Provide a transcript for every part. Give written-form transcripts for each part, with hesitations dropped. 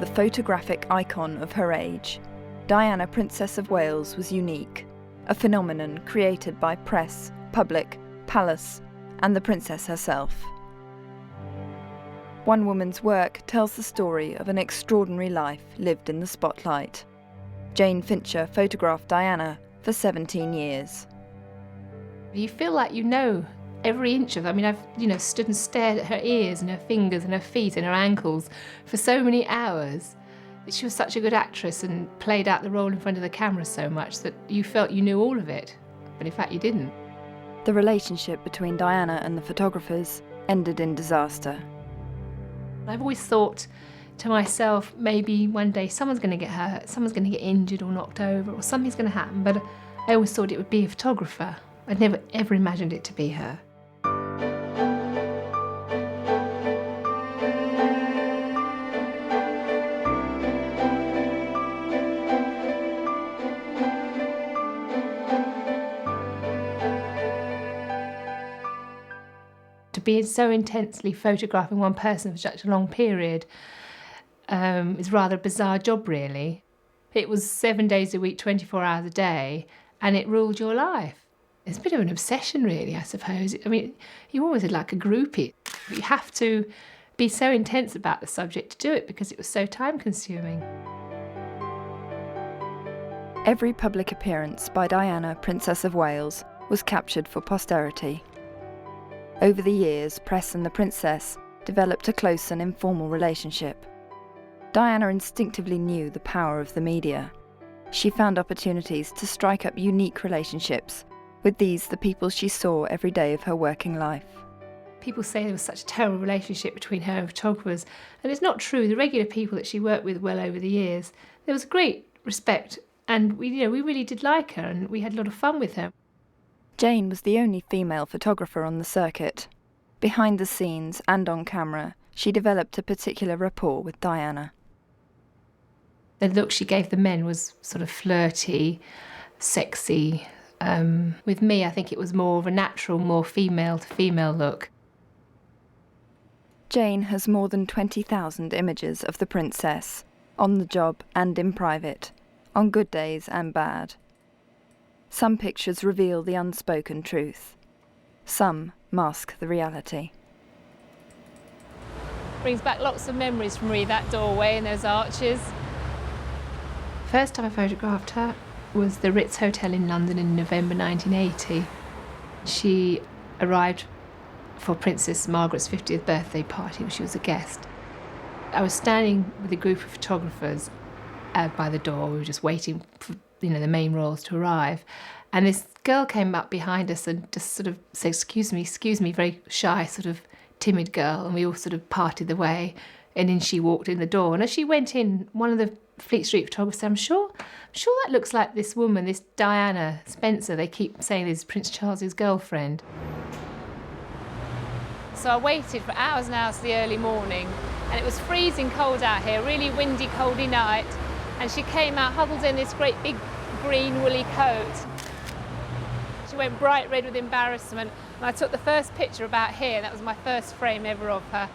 the photographic icon of her age, Diana, Princess of Wales, was unique, a phenomenon created by press, public, palace, and the princess herself. One woman's work tells the story of an extraordinary life lived in the spotlight. Jane Fincher photographed Diana for 17 years. You feel like you know every inch of her. I mean, I've stood and stared at her ears and her fingers and her feet and her ankles for so many hours. She was such a good actress and played out the role in front of the camera so much that you felt you knew all of it, but in fact you didn't. The relationship between Diana and the photographers ended in disaster. I've always thought to myself, maybe one day someone's going to get hurt, someone's going to get injured or knocked over, or something's going to happen, but I always thought it would be a photographer. I'd never ever imagined it to be her. To be so intensely photographing one person for such a long period is rather a bizarre job, really. It was 7 days a week, 24 hours a day, and it ruled your life. It's a bit of an obsession, really, I suppose. I mean, you always had like a groupie. You have to be so intense about the subject to do it because it was so time-consuming. Every public appearance by Diana, Princess of Wales, was captured for posterity. Over the years, press and the princess developed a close and informal relationship. Diana instinctively knew the power of the media. She found opportunities to strike up unique relationships with these, the people she saw every day of her working life. People say there was such a terrible relationship between her and photographers, and it's not true. The regular people that she worked with well over the years, there was great respect, and we really did like her, and we had a lot of fun with her. Jane was the only female photographer on the circuit. Behind the scenes and on camera, she developed a particular rapport with Diana. The look she gave the men was sort of flirty, sexy. With me, I think it was more of a natural, more female-to-female look. Jane has more than 20,000 images of the princess, on the job and in private, on good days and bad. Some pictures reveal the unspoken truth. Some mask the reality. Brings back lots of memories for me, that doorway and those arches. First time I photographed her was the Ritz Hotel in London in November 1980. She arrived for Princess Margaret's 50th birthday party, where she was a guest. I was standing with a group of photographers by the door. We were just waiting for the main royals to arrive. And this girl came up behind us and just sort of said, excuse me, very shy, sort of timid girl. And we all sort of parted the way. And then she walked in the door. And as she went in, one of the Fleet Street photographers said, I'm sure that looks like this woman, this Diana Spencer. They keep saying is Prince Charles's girlfriend. So I waited for hours and hours to the early morning. And it was freezing cold out here, really windy, coldy night. And she came out huddled in this great big green woolly coat. She went bright red with embarrassment. And I took the first picture about here. That was my first frame ever of her.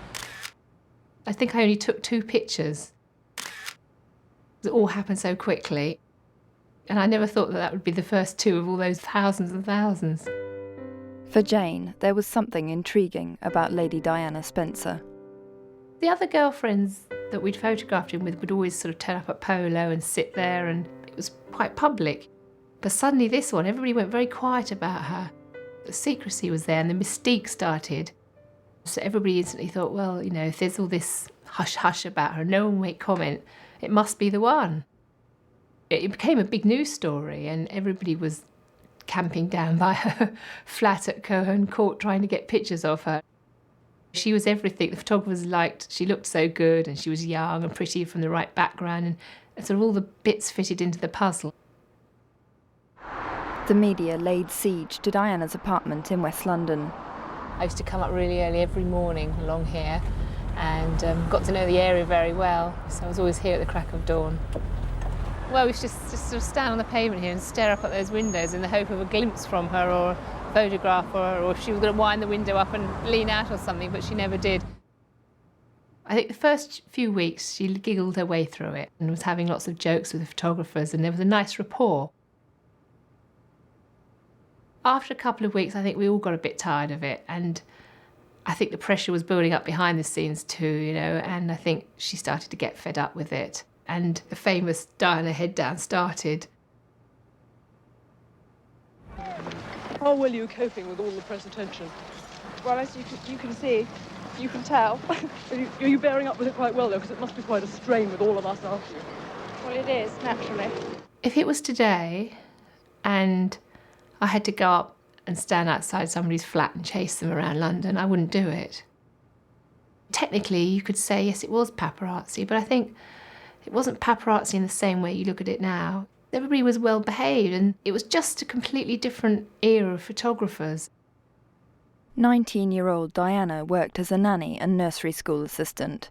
I think I only took 2 pictures. It all happened so quickly. And I never thought that would be the first 2 of all those thousands and thousands. For Jane, there was something intriguing about Lady Diana Spencer. The other girlfriends that we'd photographed him with would always sort of turn up at polo and sit there, and it was quite public. But suddenly this one, everybody went very quiet about her. The secrecy was there and the mystique started. So everybody instantly thought, well, if there's all this hush-hush about her, no one will make comment, it must be the one. It became a big news story, and everybody was camping down by her flat at Cohen Court trying to get pictures of her. She was everything the photographers liked. She looked so good, and she was young and pretty from the right background, and sort of all the bits fitted into the puzzle. The media laid siege to Diana's apartment in West London. I used to come up really early every morning along here and got to know the area very well, so I was always here at the crack of dawn. Well, we used to just sort of stand on the pavement here and stare up at those windows in the hope of a glimpse from her or a photograph, or if she was going to wind the window up and lean out or something, but she never did. I think the first few weeks she giggled her way through it and was having lots of jokes with the photographers, and there was a nice rapport. After a couple of weeks, I think we all got a bit tired of it, and I think the pressure was building up behind the scenes too, and I think she started to get fed up with it. And the famous Diana head down started. How well are you coping with all the press attention? Well, as you can see, you can tell. Are you bearing up with it quite well, though? Because it must be quite a strain with all of us after you. Well, it is, naturally. If it was today and I had to go up and stand outside somebody's flat and chase them around London, I wouldn't do it. Technically, you could say, yes, it was paparazzi, but I think it wasn't paparazzi in the same way you look at it now. Everybody was well behaved, and it was just a completely different era of photographers. 19-year-old Diana worked as a nanny and nursery school assistant.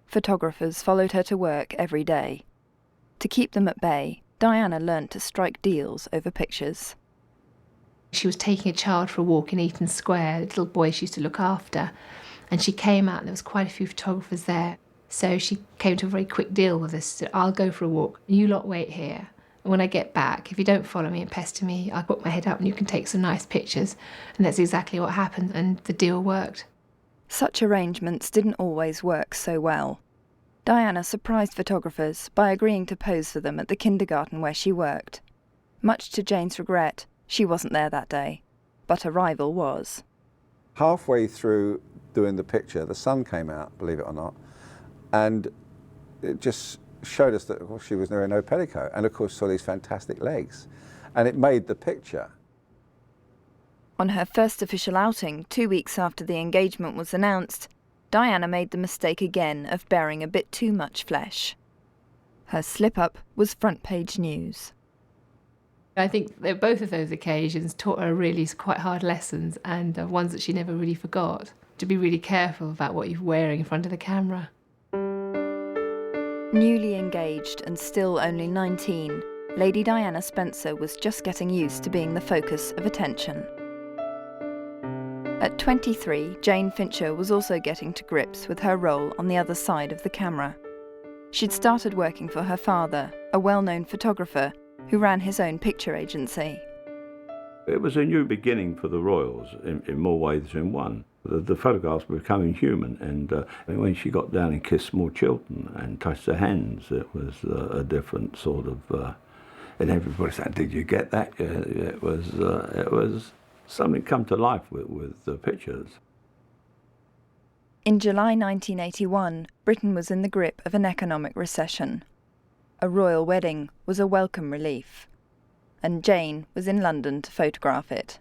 Photographers followed her to work every day. To keep them at bay, Diana learnt to strike deals over pictures. She was taking a child for a walk in Eaton Square, a little boy she used to look after, and she came out and there was quite a few photographers there. So she came to a very quick deal with us. Said, I'll go for a walk, you lot wait here. And when I get back, if you don't follow me and pester me, I'll put my head up and you can take some nice pictures. And that's exactly what happened, and the deal worked. Such arrangements didn't always work so well. Diana surprised photographers by agreeing to pose for them at the kindergarten where she worked. Much to Jane's regret, she wasn't there that day, but a rival was. Halfway through doing the picture, the sun came out, believe it or not, and it just showed us that, of course, she was wearing no petticoat, and of course saw these fantastic legs, and it made the picture. On her first official outing, 2 weeks after the engagement was announced, Diana made the mistake again of bearing a bit too much flesh. Her slip-up was front-page news. I think that both of those occasions taught her really quite hard lessons, and ones that she never really forgot. To be really careful about what you're wearing in front of the camera. Newly engaged and still only 19, Lady Diana Spencer was just getting used to being the focus of attention. At 23, Jane Fincher was also getting to grips with her role on the other side of the camera. She'd started working for her father, a well-known photographer who ran his own picture agency. It was a new beginning for the Royals in more ways than one. The photographs were becoming human, and when she got down and kissed small children and touched their hands, it was a different sort of... and everybody said, did you get that? It was something come to life with the pictures. In July 1981, Britain was in the grip of an economic recession. A royal wedding was a welcome relief, and Jane was in London to photograph it.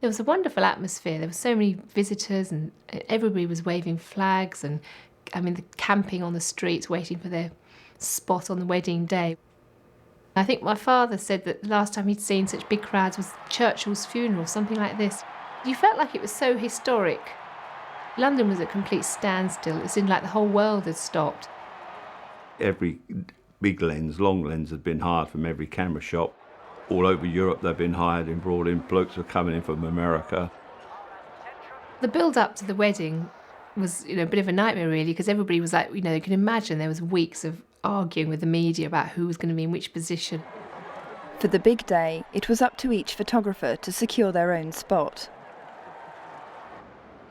There was a wonderful atmosphere. There were so many visitors, and everybody was waving flags, and the camping on the streets waiting for their spot on the wedding day. I think my father said that the last time he'd seen such big crowds was Churchill's funeral, something like this. You felt like it was so historic. London was at complete standstill. It seemed like the whole world had stopped. Every big lens, long lens, had been hired from every camera shop. All over Europe they'd been hired and brought in. Blokes were coming in from America. The build-up to the wedding was a bit of a nightmare, really, because everybody was like, you can imagine there was weeks of arguing with the media about who was going to be in which position. For the big day, it was up to each photographer to secure their own spot.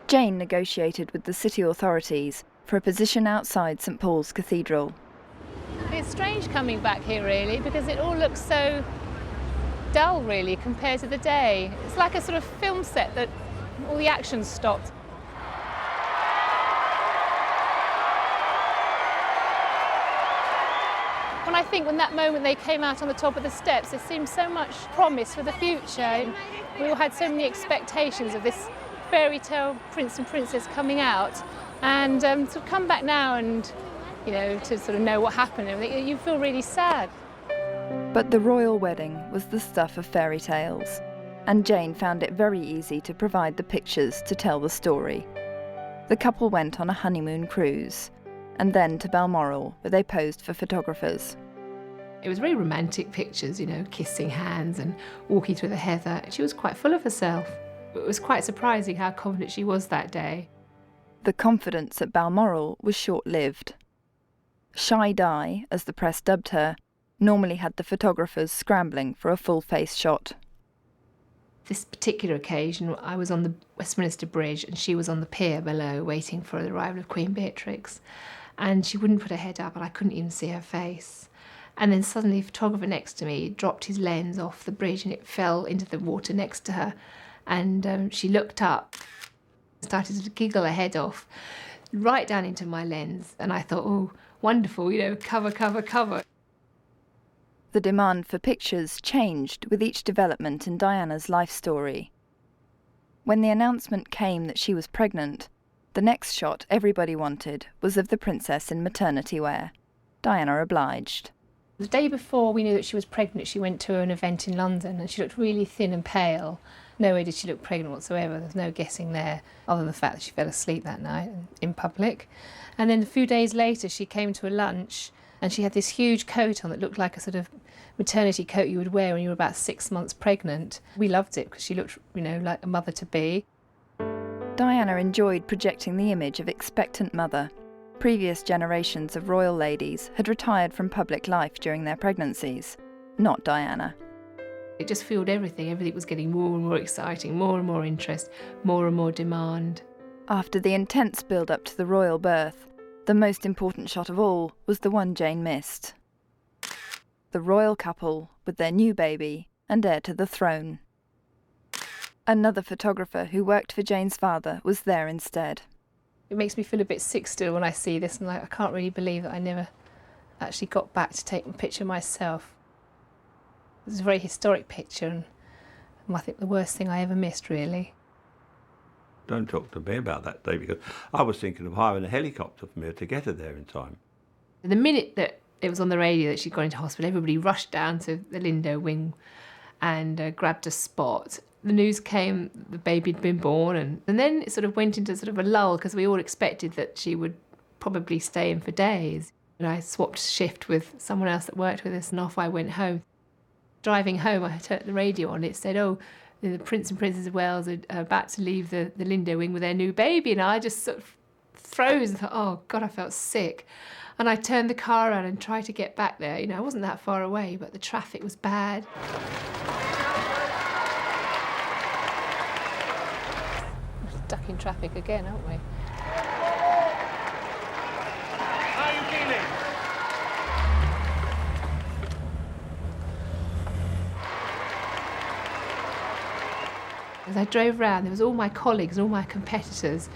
Jane negotiated with the city authorities for a position outside St Paul's Cathedral. It's strange coming back here, really, because it all looks so dull, really, compared to the day. It's like a sort of film set that all the action's stopped. When that moment they came out on the top of the steps, there seemed so much promise for the future. We all had so many expectations of this fairy tale prince and princess coming out, and to come back now and to sort of know what happened, you feel really sad. But the royal wedding was the stuff of fairy tales, and Jane found it very easy to provide the pictures to tell the story. The couple went on a honeymoon cruise, and then to Balmoral, where they posed for photographers. It was very romantic pictures, kissing hands and walking through the heather. She was quite full of herself. It was quite surprising how confident she was that day. The confidence at Balmoral was short-lived. Shy Di, as the press dubbed her, normally had the photographers scrambling for a full-face shot. This particular occasion, I was on the Westminster Bridge and she was on the pier below waiting for the arrival of Queen Beatrix. And she wouldn't put her head up and I couldn't even see her face. And then suddenly the photographer next to me dropped his lens off the bridge and it fell into the water next to her. And she looked up, started to giggle her head off, right down into my lens. And I thought, oh, wonderful, cover, cover, cover. The demand for pictures changed with each development in Diana's life story. When the announcement came that she was pregnant, the next shot everybody wanted was of the princess in maternity wear. Diana obliged. The day before we knew that she was pregnant, she went to an event in London and she looked really thin and pale. No way did she look pregnant whatsoever. There's no guessing there, other than the fact that she fell asleep that night in public. And then a few days later, she came to a lunch and she had this huge coat on that looked like a sort of maternity coat you would wear when you were about 6 months pregnant. We loved it because she looked, like a mother-to-be. Diana enjoyed projecting the image of expectant mother. Previous generations of royal ladies had retired from public life during their pregnancies, not Diana. It just fueled everything. Everything was getting more and more exciting, more and more interest, more and more demand. After the intense build-up to the royal birth, the most important shot of all was the one Jane missed. The royal couple with their new baby and heir to the throne. Another photographer who worked for Jane's father was there instead. It makes me feel a bit sick still when I see this and I can't really believe that I never actually got back to take a picture myself. It was a very historic picture and I think the worst thing I ever missed, really. Don't talk to me about that day because I was thinking of hiring a helicopter for me to get her there in time. The minute that it was on the radio that she'd gone into hospital, everybody rushed down to the Lindo wing and grabbed a spot. The news came the baby had been born and then it sort of went into sort of a lull because we all expected that she would probably stay in for days. And I swapped shift with someone else that worked with us and off I went home. Driving home, I turned the radio on. It said, oh, the Prince and Princess of Wales are about to leave the Lindo wing with their new baby. And I just sort of froze and thought, oh, God, I felt sick. And I turned the car around and tried to get back there. I wasn't that far away, but the traffic was bad. We're stuck in traffic again, aren't we? How are you feeling? As I drove round, there was all my colleagues and all my competitors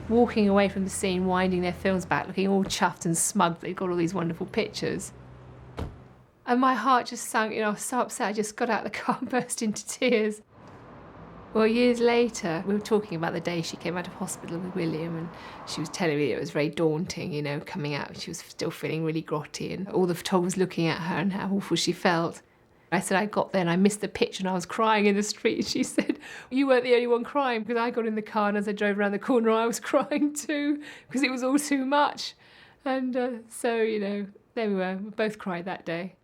walking away from the scene, winding their films back, looking all chuffed and smug that they'd got all these wonderful pictures. And my heart just sunk, I was so upset, I just got out of the car and burst into tears. Well, years later, we were talking about the day she came out of hospital with William and she was telling me it was very daunting, coming out. She was still feeling really grotty and all the photographers looking at her and how awful she felt. I said I got there and I missed the picture and I was crying in the street. And she said, you weren't the only one crying because I got in the car and as I drove around the corner I was crying too because it was all too much. And so, there we were. We both cried that day.